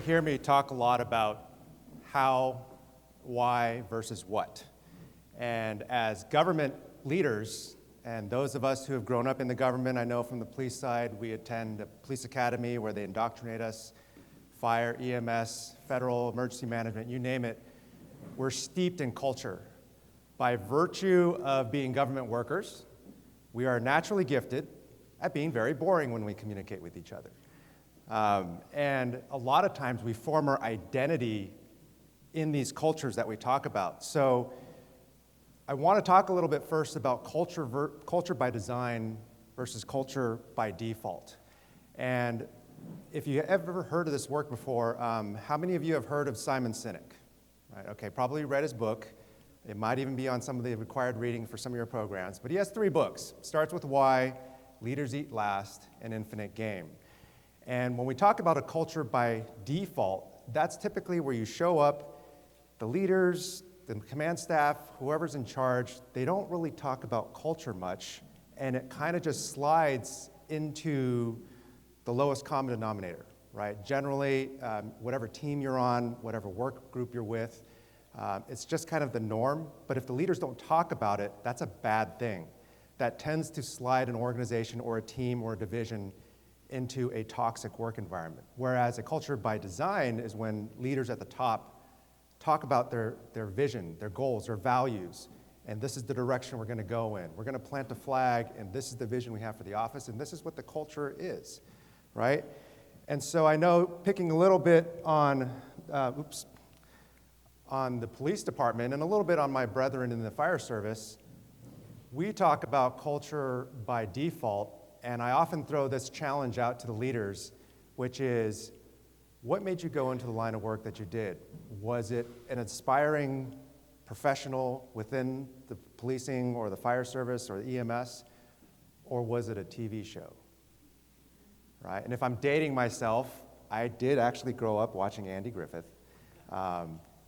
going to hear me talk a lot about how, why versus what. And as government leaders, and those of us who have grown up in the government, I know from the police side, we attend a police academy where they indoctrinate us, fire, EMS, federal emergency management, you name it. We're steeped in culture. By virtue of being government workers, we are naturally gifted at being very boring when we communicate with each other. And a lot of times we form our identity in these cultures that we talk about. So I want to talk a little bit first about culture by design versus culture by default. And if you ever heard of this work before, how many of you have heard of Simon Sinek? Right, okay, probably read his book. It might even be on some of the required reading for some of your programs. But he has 3 books. Starts with Why, Leaders Eat Last, and Infinite Game. And when we talk about a culture by default, that's typically where you show up, the leaders, the command staff, whoever's in charge, they don't really talk about culture much, and it kind of just slides into the lowest common denominator, right? Generally, whatever team you're on, whatever work group you're with, it's just kind of the norm, but if the leaders don't talk about it, that's a bad thing. That tends to slide an organization or a team or a division into a toxic work environment. Whereas a culture by design is when leaders at the top talk about their vision, their goals, their values, and this is the direction we're going to go in. We're going to plant a flag, and this is the vision we have for the office, and this is what the culture is, right? And so I know picking a little bit on the police department and a little bit on my brethren in the fire service, we talk about culture by default, and I often throw this challenge out to the leaders, which is, what made you go into the line of work that you did? Was it an inspiring professional within the policing or the fire service or the EMS, or was it a TV show? Right? And if I'm dating myself, I did actually grow up watching Andy Griffith.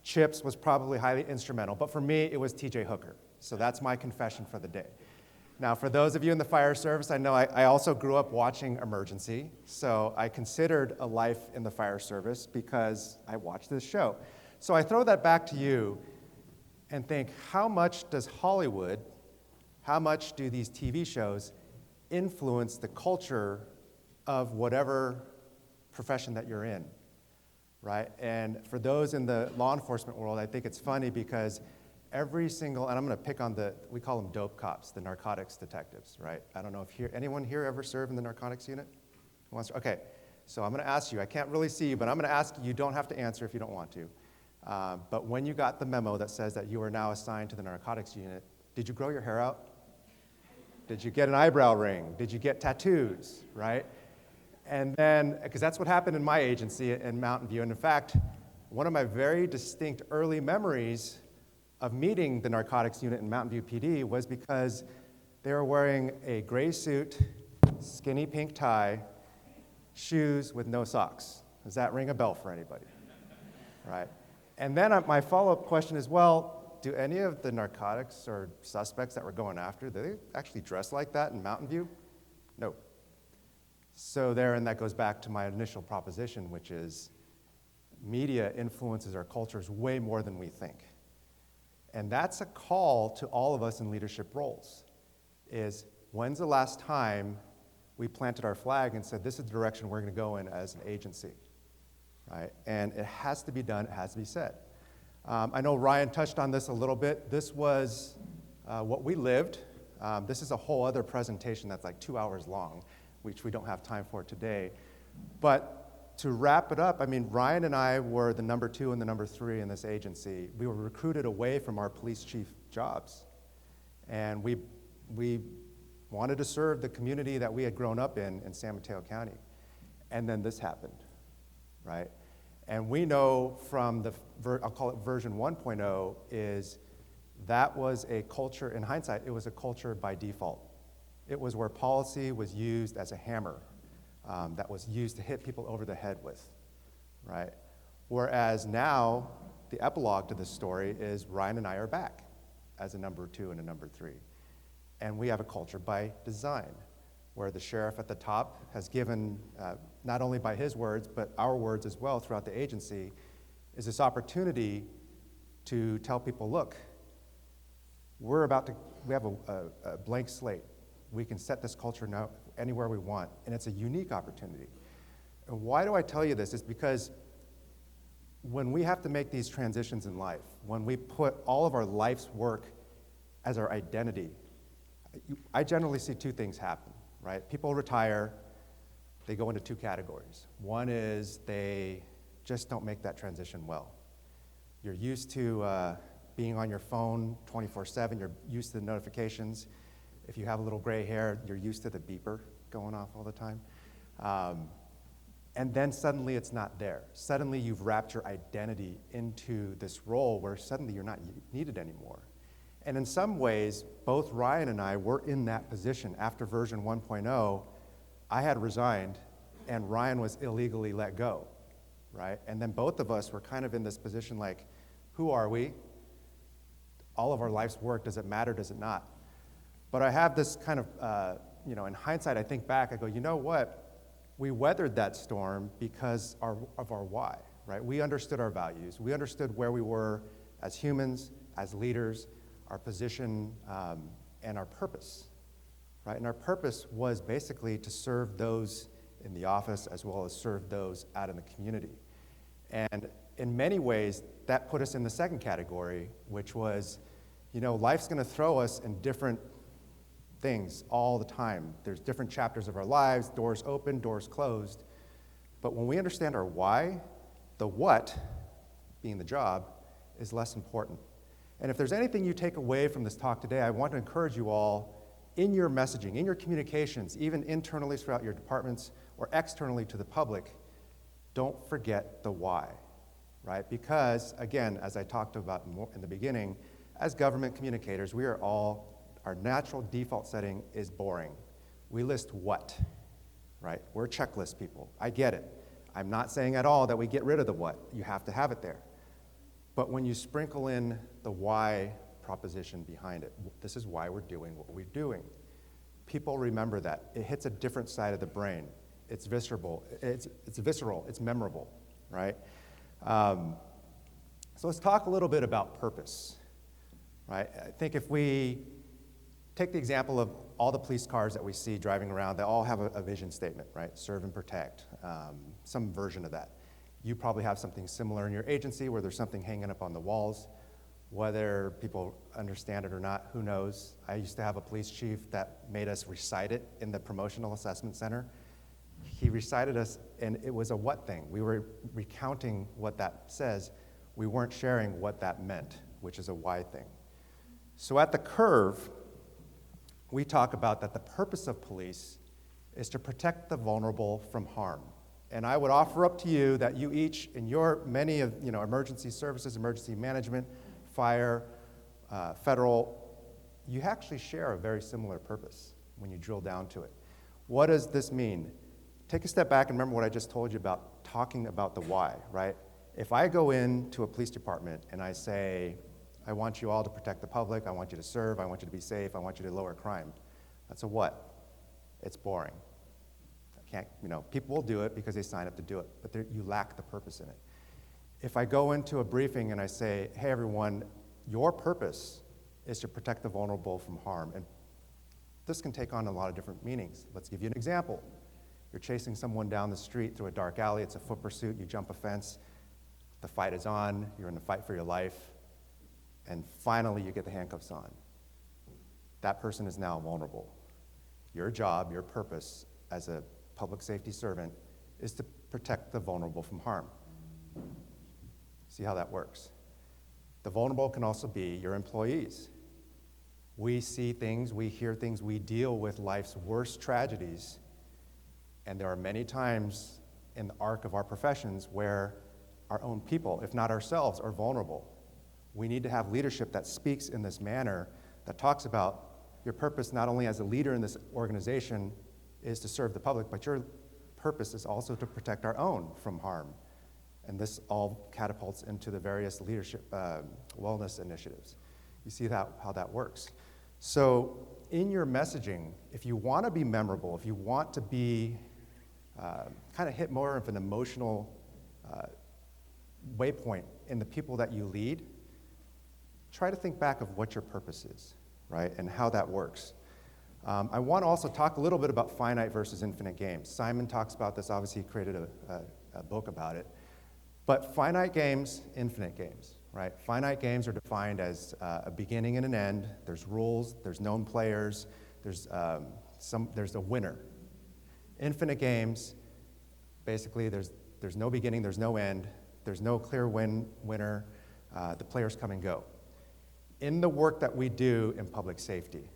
Chips was probably highly instrumental, but for me, it was TJ Hooker. So that's my confession for the day. Now, for those of you in the fire service, I know I also grew up watching Emergency, so I considered a life in the fire service because I watched this show. So I throw that back to you and think, how much does Hollywood, how much do these TV shows influence the culture of whatever profession that you're in, right? And for those in the law enforcement world, I think it's funny because every single, and I'm going to pick on we call them dope cops, the narcotics detectives, right? I don't know if anyone here ever served in the narcotics unit? Okay, so I'm going to ask you. I can't really see you, but I'm going to ask you. You don't have to answer if you don't want to. But when you got the memo that says that you are now assigned to the narcotics unit, did you grow your hair out? Did you get an eyebrow ring? Did you get tattoos, right? And then, because that's what happened in my agency in Mountain View, and in fact, one of my very distinct early memories of meeting the narcotics unit in Mountain View PD was because they were wearing a gray suit, skinny pink tie, shoes with no socks. Does that ring a bell for anybody? Right. And then my follow-up question is, well, do any of the narcotics or suspects that we're going after, do they actually dress like that in Mountain View? No. So and that goes back to my initial proposition, which is media influences our cultures way more than we think. And that's a call to all of us in leadership roles, is when's the last time we planted our flag and said, this is the direction we're going to go in as an agency, right? And it has to be done, it has to be said. I know Ryan touched on this a little bit. This was what we lived. This is a whole other presentation that's like 2 hours long, which we don't have time for today. But to wrap it up, I mean, Ryan and I were the number 2 and the number 3 in this agency. We were recruited away from our police chief jobs. And we wanted to serve the community that we had grown up in San Mateo County. And then this happened, right? And we know from I'll call it version 1.0, is that was a culture, in hindsight, it was a culture by default. It was where policy was used as a hammer. That was used to hit people over the head with, right? Whereas now, the epilogue to this story is Ryan and I are back as a number 2 and a number 3. And we have a culture by design, where the sheriff at the top has given not only by his words, but our words as well throughout the agency, is this opportunity to tell people, look, we have a blank slate. We can set this culture now anywhere we want, and it's a unique opportunity. And why do I tell you this? Is because when we have to make these transitions in life, when we put all of our life's work as our identity, I generally see two things happen, right? People retire, they go into two categories. One is they just don't make that transition well. You're used to being on your phone 24/7, you're used to the notifications. If you have a little gray hair, you're used to the beeper going off all the time. And then suddenly it's not there. Suddenly you've wrapped your identity into this role where suddenly you're not needed anymore. And in some ways, both Ryan and I were in that position. After version 1.0, I had resigned and Ryan was illegally let go, right? And then both of us were kind of in this position like, who are we? All of our life's work, does it matter, does it not? But I have this kind of, in hindsight, I think back, I go, you know what? We weathered that storm because of our why, right? We understood our values. We understood where we were as humans, as leaders, our position, and our purpose, right? And our purpose was basically to serve those in the office as well as serve those out in the community. And in many ways, that put us in the second category, which was, life's gonna throw us in different things all the time. There's different chapters of our lives, doors open, doors closed. But when we understand our why, the what, being the job, is less important. And if there's anything you take away from this talk today, I want to encourage you all in your messaging, in your communications, even internally throughout your departments or externally to the public, don't forget the why, right? Because, again, as I talked about in the beginning, as government communicators, our natural default setting is boring. We list what, right? We're checklist people. I get it. I'm not saying at all that we get rid of the what. You have to have it there. But when you sprinkle in the why proposition behind it, this is why we're doing what we're doing. People remember that. It hits a different side of the brain. It's visceral. It's visceral. It's memorable, right? So let's talk a little bit about purpose, right? I think if we take the example of all the police cars that we see driving around, they all have a vision statement, right? Serve and protect, some version of that. You probably have something similar in your agency where there's something hanging up on the walls. Whether people understand it or not, who knows? I used to have a police chief that made us recite it in the promotional assessment center. He recited us, and it was a what thing. We were recounting what that says. We weren't sharing what that meant, which is a why thing. So at the curve, we talk about that the purpose of police is to protect the vulnerable from harm. And I would offer up to you that you each, in your many of emergency services, emergency management, fire, federal, you actually share a very similar purpose when you drill down to it. What does this mean? Take a step back and remember what I just told you about talking about the why, right? If I go into a police department and I say, I want you all to protect the public, I want you to serve, I want you to be safe, I want you to lower crime. That's a what? It's boring. People will do it because they sign up to do it, but you lack the purpose in it. If I go into a briefing and I say, hey everyone, your purpose is to protect the vulnerable from harm, and this can take on a lot of different meanings. Let's give you an example. You're chasing someone down the street through a dark alley, it's a foot pursuit, you jump a fence, the fight is on, you're in a fight for your life, and finally you get the handcuffs on. That person is now vulnerable. Your job, your purpose as a public safety servant is to protect the vulnerable from harm. See how that works? The vulnerable can also be your employees. We see things, we hear things, we deal with life's worst tragedies, and there are many times in the arc of our professions where our own people, if not ourselves, are vulnerable. We need to have leadership that speaks in this manner, that talks about your purpose not only as a leader in this organization is to serve the public, but your purpose is also to protect our own from harm. And this all catapults into the various leadership wellness initiatives. You see how that works. So in your messaging, if you want to be memorable, if you want to be kind of hit more of an emotional waypoint in the people that you lead, try to think back of what your purpose is, right, and how that works. I want to also talk a little bit about finite versus infinite games. Simon talks about this, obviously he created a book about it. But finite games, infinite games, right? Finite games are defined as a beginning and an end. There's rules, there's known players, there's a winner. Infinite games, basically there's no beginning, there's no end, there's no clear winner, the players come and go. In the work that we do in public safety,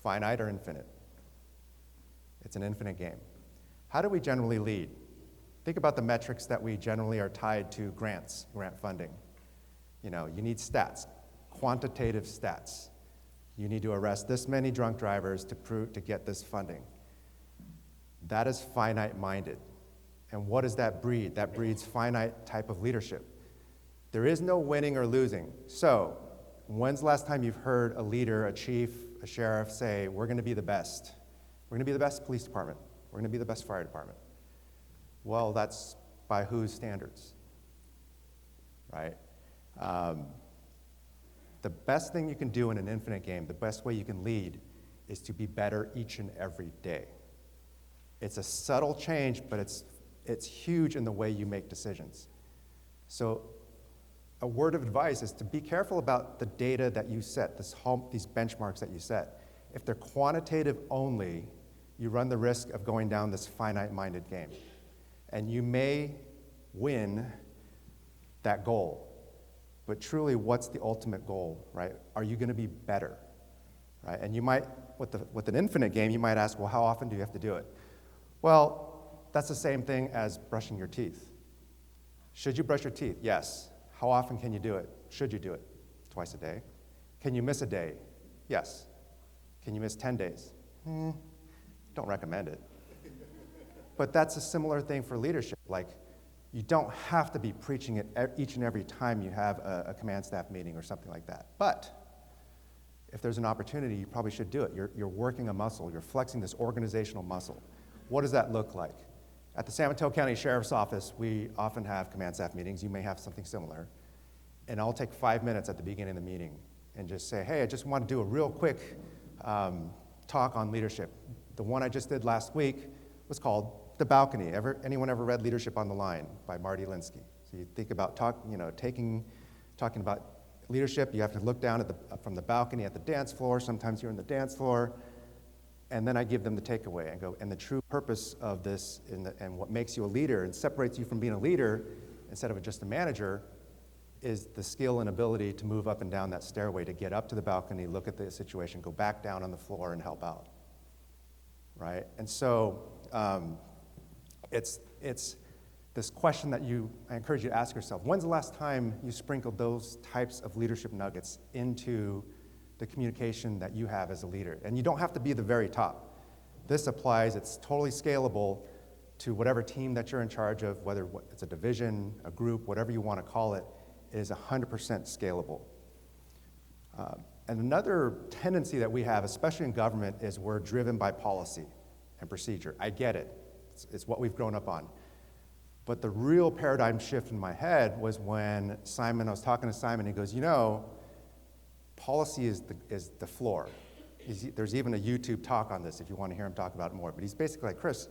finite or infinite? It's an infinite game. How do we generally lead? Think about the metrics that we generally are tied to grant funding. You need stats, quantitative stats. You need to arrest this many drunk drivers to get this funding. That is finite-minded. And what does that breed? That breeds finite type of leadership. There is no winning or losing. So, when's the last time you've heard a leader, a chief, a sheriff say, we're going to be the best. We're going to be the best police department. We're going to be the best fire department. Well, that's by whose standards, right? The best thing you can do in an infinite game, the best way you can lead, is to be better each and every day. It's a subtle change, but it's huge in the way you make decisions. So a word of advice is to be careful about the data that you set, these benchmarks that you set. If they're quantitative only, you run the risk of going down this finite-minded game. And you may win that goal. But truly, what's the ultimate goal, right? Are you going to be better, right? And you might, with an infinite game, you might ask, well, how often do you have to do it? Well, that's the same thing as brushing your teeth. Should you brush your teeth? Yes. How often can you do it? Should you do it? Twice a day. Can you miss a day? Yes. Can you miss 10 days? Don't recommend it. But that's a similar thing for leadership. Like, you don't have to be preaching it each and every time you have a command staff meeting or something like that. But if there's an opportunity, you probably should do it. You're working a muscle. You're flexing this organizational muscle. What does that look like? At the San Mateo County Sheriff's Office, we often have command staff meetings. You may have something similar. And I'll take 5 minutes at the beginning of the meeting and just say, hey, I just want to do a real quick talk on leadership. The one I just did last week was called The Balcony. Anyone ever read Leadership on the Line by Marty Linsky? So you think about talking about leadership, you have to look down from the balcony at the dance floor. Sometimes you're in the dance floor. And then I give them the takeaway and go, and the true purpose of this and what makes you a leader and separates you from being a leader instead of just a manager is the skill and ability to move up and down that stairway, to get up to the balcony, look at the situation, go back down on the floor and help out, right? And so it's this question that I encourage you to ask yourself. When's the last time you sprinkled those types of leadership nuggets into the communication that you have as a leader? And you don't have to be the very top. This applies, it's totally scalable to whatever team that you're in charge of, whether it's a division, a group, whatever you want to call it, is 100% scalable. And another tendency that we have, especially in government, is we're driven by policy and procedure. I get it. It's what we've grown up on. But the real paradigm shift in my head was when I was talking to Simon, he goes, policy is the floor. There's even a YouTube talk on this if you want to hear him talk about it more. But he's basically like, Chris,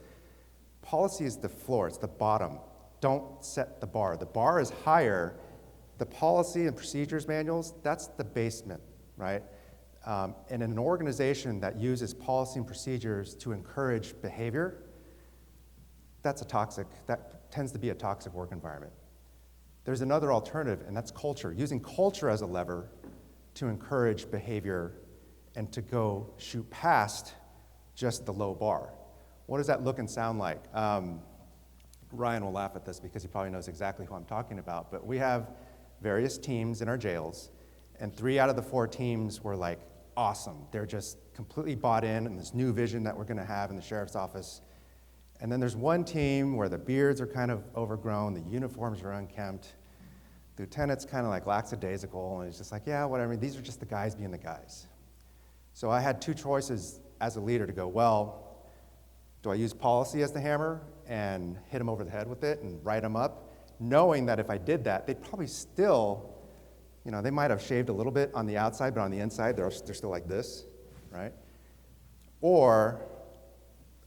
policy is the floor, it's the bottom. Don't set the bar. The bar is higher. The policy and procedures manuals, that's the basement, right? And in an organization that uses policy and procedures to encourage behavior, that tends to be a toxic work environment. There's another alternative, and that's culture. Using culture as a lever to encourage behavior and to go shoot past just the low bar. What does that look and sound like? Ryan will laugh at this because he probably knows exactly who I'm talking about, but we have various teams in our jails, and 3 out of the 4 teams were like awesome. They're just completely bought in this new vision that we're going to have in the sheriff's office. And then there's one team where the beards are kind of overgrown, the uniforms are unkempt, the lieutenant's kind of like lackadaisical, and it's just like, yeah, whatever, these are just the guys being the guys. So I had 2 choices as a leader to go, well, Do I use policy as the hammer and hit them over the head with it and write them up, knowing that if I did that, they'd probably still, they might have shaved a little bit on the outside, but on the inside, they're still like this, right? Or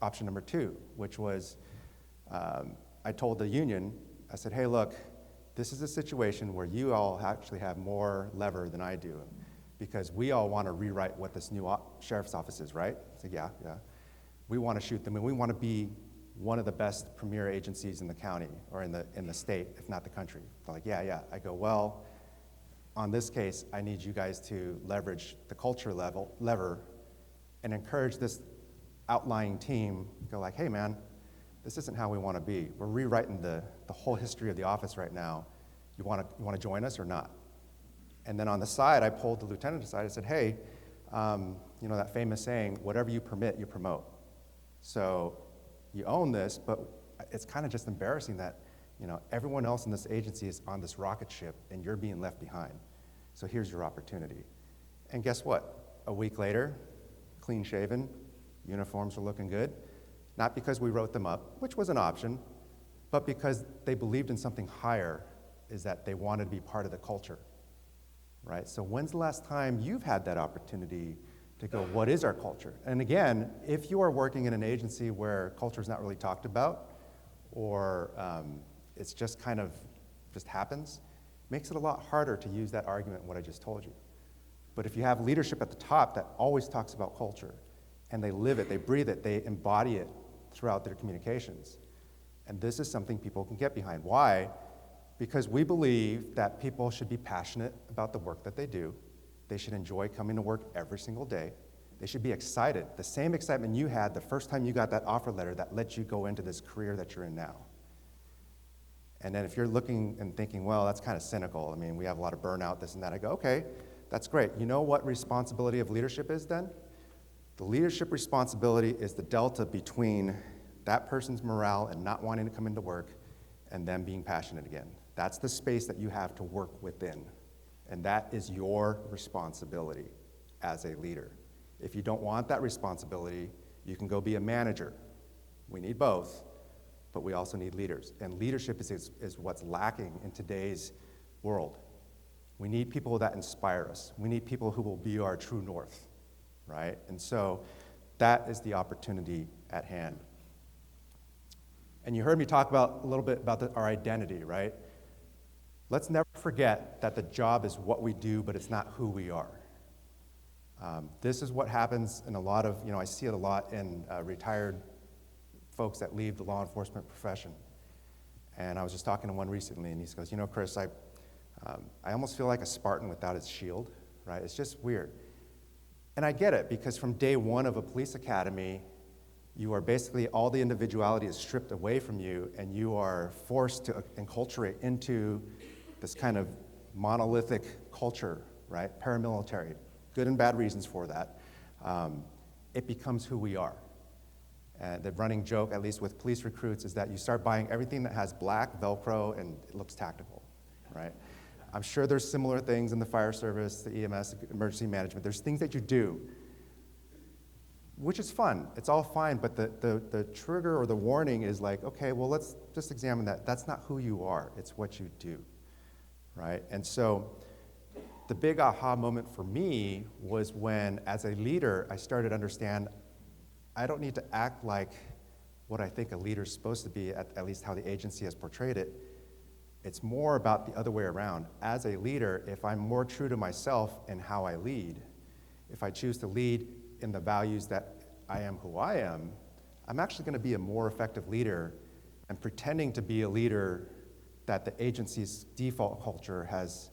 option number 2, which was I told the union, I said, hey, look, this is a situation where you all actually have more lever than I do because we all want to rewrite what this new sheriff's office is, right? I said, yeah. We want to shoot them, and we want to be one of the best premier agencies in the county or in the state, if not the country. They're like, yeah. I go, well, on this case, I need you guys to leverage the culture lever and encourage this outlying team, go like, hey, man, this isn't how we want to be. We're rewriting the whole history of the office right now. You want to join us or not? And then on the side, I pulled the lieutenant aside. I said, hey, that famous saying, whatever you permit, you promote. So you own this, but it's kind of just embarrassing that everyone else in this agency is on this rocket ship and you're being left behind. So here's your opportunity. And guess what? A week later, clean shaven, uniforms are looking good. Not because we wrote them up, which was an option, but because they believed in something higher, is that they wanted to be part of the culture, right? So when's the last time you've had that opportunity to go, what is our culture? And again, if you are working in an agency where culture is not really talked about, or it's just kind of just happens, makes it a lot harder to use that argument, what I just told you. But if you have leadership at the top that always talks about culture, and they live it, they breathe it, they embody it throughout their communications, and this is something people can get behind. Why? Because we believe that people should be passionate about the work that they do. They should enjoy coming to work every single day. They should be excited, the same excitement you had the first time you got that offer letter that let you go into this career that you're in now. And then if you're looking and thinking, well, that's kind of cynical. I mean, we have a lot of burnout, this and that. I go, okay, that's great. You know what responsibility of leadership is then? The leadership responsibility is the delta between that person's morale and not wanting to come into work and them being passionate again. That's the space that you have to work within. And that is your responsibility as a leader. If you don't want that responsibility, you can go be a manager. We need both, but we also need leaders. And leadership is what's lacking in today's world. We need people that inspire us. We need people who will be our true north, right? And so that is the opportunity at hand. And you heard me talk a little bit about our identity, right? Let's never forget that the job is what we do, but it's not who we are. This is what happens in a lot of, I see it a lot in retired folks that leave the law enforcement profession. And I was just talking to one recently, and he goes, Chris, I almost feel like a Spartan without his shield, right? It's just weird. And I get it, because from day one of a police academy, you are basically, all the individuality is stripped away from you, and you are forced to enculturate into this kind of monolithic culture, right? Paramilitary, good and bad reasons for that. It becomes who we are. And the running joke, at least with police recruits, is that you start buying everything that has black Velcro and it looks tactical, right? I'm sure there's similar things in the fire service, the EMS, emergency management. There's things that you do, which is fun. It's all fine, but the trigger or the warning is like, okay, well, let's just examine that. That's not who you are. It's what you do, right? And so the big aha moment for me was when, as a leader, I started to understand I don't need to act like what I think a leader's supposed to be, at least how the agency has portrayed it. It's more about the other way around. As a leader, if I'm more true to myself in how I lead, if I choose to lead in the values that I am who I am, I'm actually going to be a more effective leader and pretending to be a leader that the agency's default culture has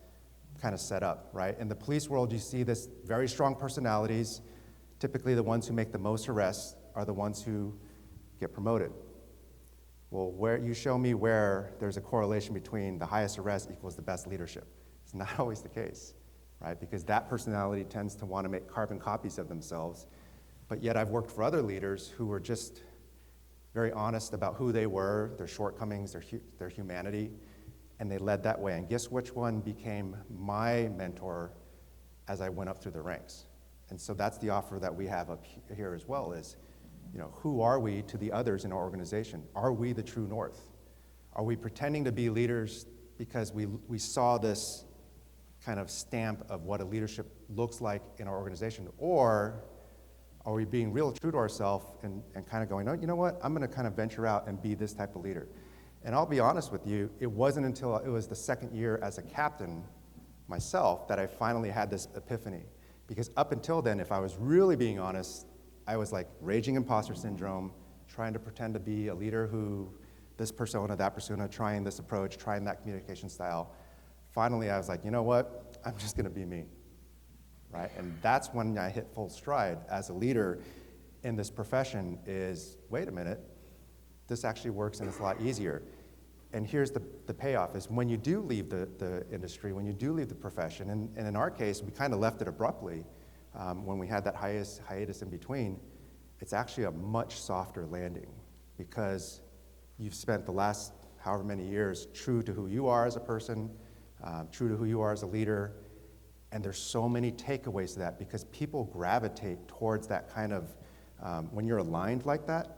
kind of set up, right? In the police world, you see this very strong personalities. Typically, the ones who make the most arrests are the ones who get promoted. Well, where you show me where there's a correlation between the highest arrest equals the best leadership. It's not always the case, right? Because that personality tends to want to make carbon copies of themselves. But yet I've worked for other leaders who were just very honest about who they were, their shortcomings, their humanity, and they led that way. And guess which one became my mentor as I went up through the ranks? And so that's the offer that we have up here as well, is who are we to the others in our organization? Are we the true north? Are we pretending to be leaders because we saw this kind of stamp of what a leadership looks like in our organization? Or are we being real true to ourselves and kind of going, oh, you know what, I'm going to kind of venture out and be this type of leader? And I'll be honest with you, it wasn't until it was the second year as a captain myself that I finally had this epiphany. Because up until then, if I was really being honest, I was like raging imposter syndrome, trying to pretend to be a leader who, this persona, that persona, trying this approach, trying that communication style. Finally, I was like, you know what? I'm just gonna be me, right? And that's when I hit full stride as a leader in this profession is, wait a minute, this actually works and it's a lot easier. And here's the payoff is when you do leave the industry, when you do leave the profession, and in our case, we kind of left it abruptly when we had that hiatus in between, it's actually a much softer landing because you've spent the last however many years true to who you are as a person, true to who you are as a leader, and there's so many takeaways to that because people gravitate towards that kind of, when you're aligned like that,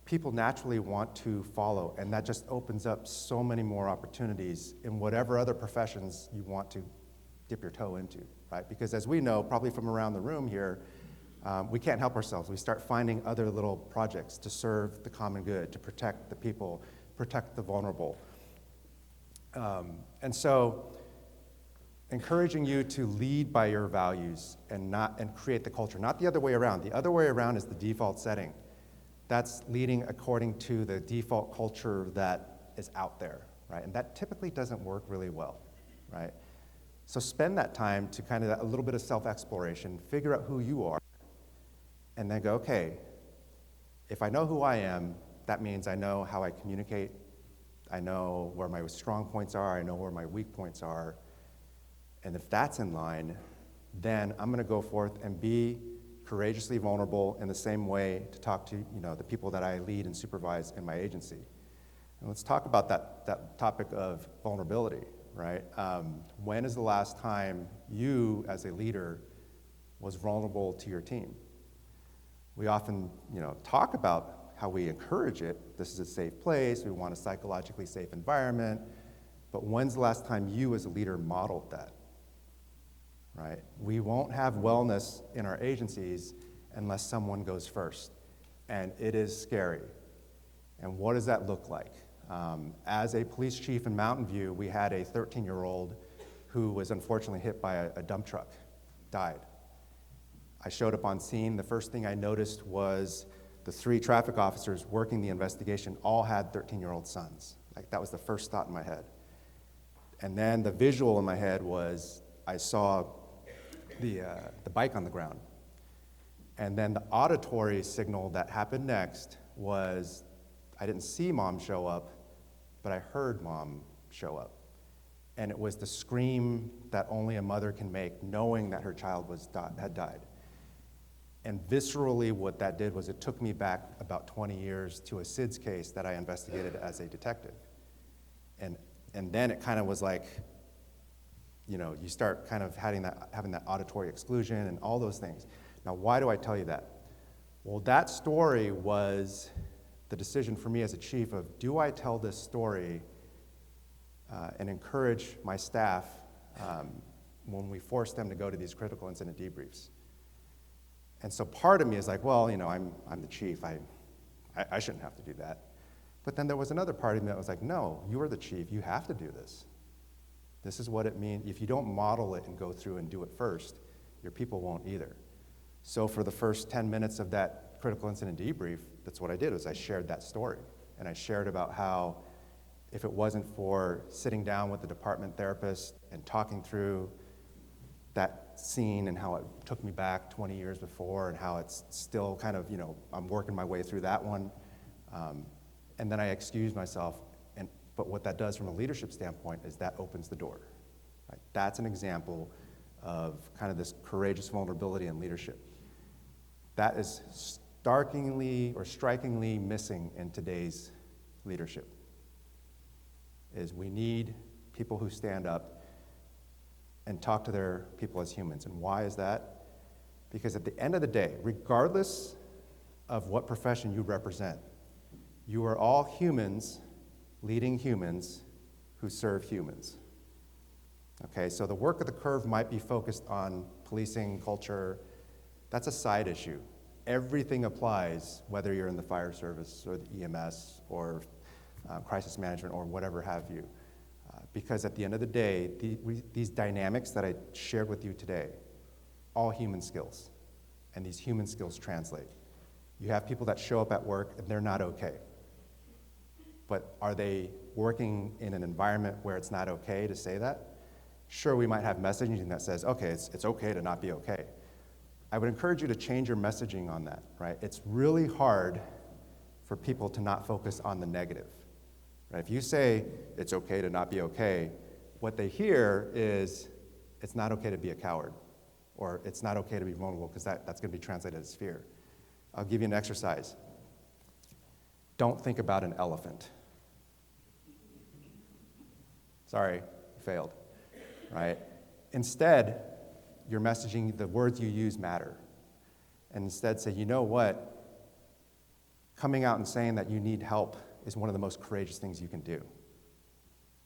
people naturally want to follow, and that just opens up so many more opportunities in whatever other professions you want to dip your toe into, right? Because as we know, probably from around the room here, we can't help ourselves. We start finding other little projects to serve the common good, to protect the people, protect the vulnerable. And so, encouraging you to lead by your values and create the culture, not the other way around. The other way around is the default setting. That's leading according to the default culture that is out there, right? And that typically doesn't work really well, right? So spend that time to kind of a little bit of self-exploration, figure out who you are, and then go, okay, if I know who I am, that means I know how I communicate, I know where my strong points are, I know where my weak points are, and if that's in line, then I'm gonna go forth and be courageously vulnerable in the same way to talk to the people that I lead and supervise in my agency. And let's talk about that topic of vulnerability, right? When is the last time you, as a leader, was vulnerable to your team? We often talk about how we encourage it. This is a safe place, we want a psychologically safe environment, but when's the last time you as a leader modeled that? Right? We won't have wellness in our agencies unless someone goes first. And it is scary. And what does that look like? As a police chief in Mountain View, we had a 13-year-old who was unfortunately hit by a dump truck, died. I showed up on scene. The first thing I noticed was the 3 traffic officers working the investigation all had 13-year-old sons. Like, that was the first thought in my head. And then the visual in my head was I saw the bike on the ground. And then the auditory signal that happened next was I didn't see mom show up, but I heard mom show up. And it was the scream that only a mother can make, knowing that her child had died. And viscerally, what that did was it took me back about 20 years to a SIDS case that I investigated as a detective. And then it kind of was like, you start kind of having that auditory exclusion and all those things. Now, why do I tell you that? Well, that story was the decision for me as a chief of, do I tell this story and encourage my staff when we force them to go to these critical incident debriefs? And so part of me is like, well, I'm the chief. I shouldn't have to do that. But then there was another part of me that was like, no, you are the chief. You have to do this. This is what it means. If you don't model it and go through and do it first, your people won't either. So for the first 10 minutes of that critical incident debrief, that's what I did, was I shared that story. And I shared about how if it wasn't for sitting down with the department therapist and talking through that scene and how it took me back 20 years before and how it's still kind of, I'm working my way through that one. And then I excused myself. But what that does from a leadership standpoint is that opens the door. Right? That's an example of kind of this courageous vulnerability in leadership. That is strikingly missing in today's leadership. Is we need people who stand up and talk to their people as humans. And why is that? Because at the end of the day, regardless of what profession you represent. You are all humans leading humans who serve humans. Okay, so the work of the curve might be focused on policing, culture. That's a side issue. Everything applies, whether you're in the fire service or the EMS or crisis management or whatever have you. Because at the end of the day, these dynamics that I shared with you today, all human skills, and these human skills translate. You have people that show up at work and they're not okay. But are they working in an environment where it's not okay to say that? Sure, we might have messaging that says, okay, it's okay to not be okay. I would encourage you to change your messaging on that, right? It's really hard for people to not focus on the negative. Right? If you say it's okay to not be okay, what they hear is it's not okay to be a coward, or it's not okay to be vulnerable, because that's going to be translated as fear. I'll give you an exercise. Don't think about an elephant. Sorry, failed, right? Instead, your messaging, the words you use matter. And instead say, you know what? Coming out and saying that you need help is one of the most courageous things you can do.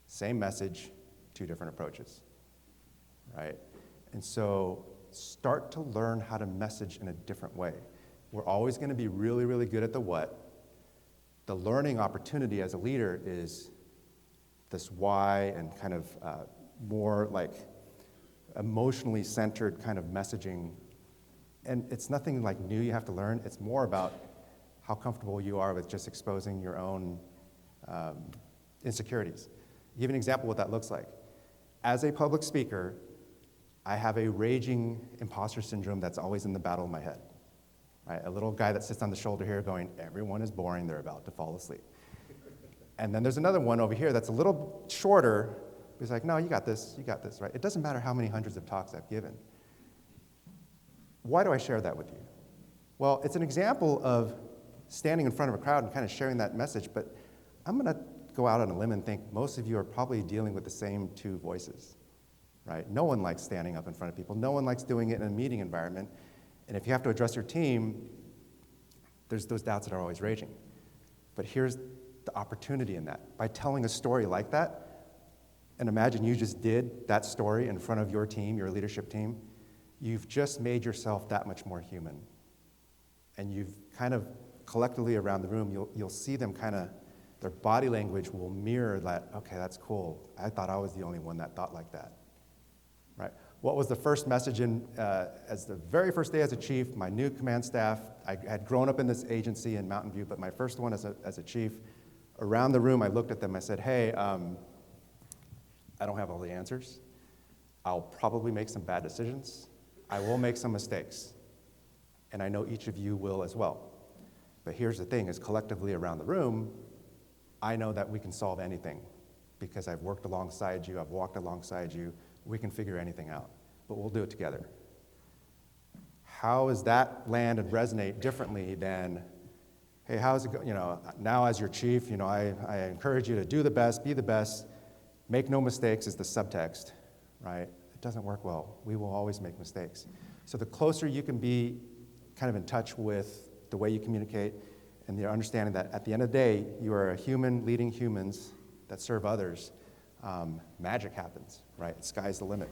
Same message, two different approaches, right? And so start to learn how to message in a different way. We're always going to be really, really good at the what. The learning opportunity as a leader is this why and kind of more like emotionally centered kind of messaging. And it's nothing like new you have to learn. It's more about how comfortable you are with just exposing your own insecurities. I'll give you an example of what that looks like. As a public speaker, I have a raging imposter syndrome that's always in the battle of my head. Right? A little guy that sits on the shoulder here going, everyone is boring, they're about to fall asleep. And then there's another one over here that's a little shorter. He's like, no, you got this, right? It doesn't matter how many hundreds of talks I've given. Why do I share that with you? Well, it's an example of standing in front of a crowd and kind of sharing that message, but I'm going to go out on a limb and think most of you are probably dealing with the same two voices, right? No one likes standing up in front of people. No one likes doing it in a meeting environment. And if you have to address your team, there's those doubts that are always raging. But here's the opportunity in that. By telling a story like that, and imagine you just did that story in front of your team, your leadership team, you've just made yourself that much more human. And you've kind of collectively around the room, you'll see them kind of, their body language will mirror that, okay, that's cool. I thought I was the only one that thought like that, right? What was the first message as the very first day as a chief, my new command staff, I had grown up in this agency in Mountain View, but my first one as a chief, around the room, I looked at them, I said, hey, I don't have all the answers. I'll probably make some bad decisions. I will make some mistakes. And I know each of you will as well. But here's the thing, is collectively around the room, I know that we can solve anything because I've worked alongside you, I've walked alongside you, we can figure anything out, but we'll do it together. How does that land and resonate differently than, hey, how's it go? Now as your chief, I encourage you to do the best, be the best, make no mistakes is the subtext, right? It doesn't work well. We will always make mistakes. So the closer you can be kind of in touch with the way you communicate and the understanding that at the end of the day, you are a human leading humans that serve others, magic happens, right? Sky's the limit.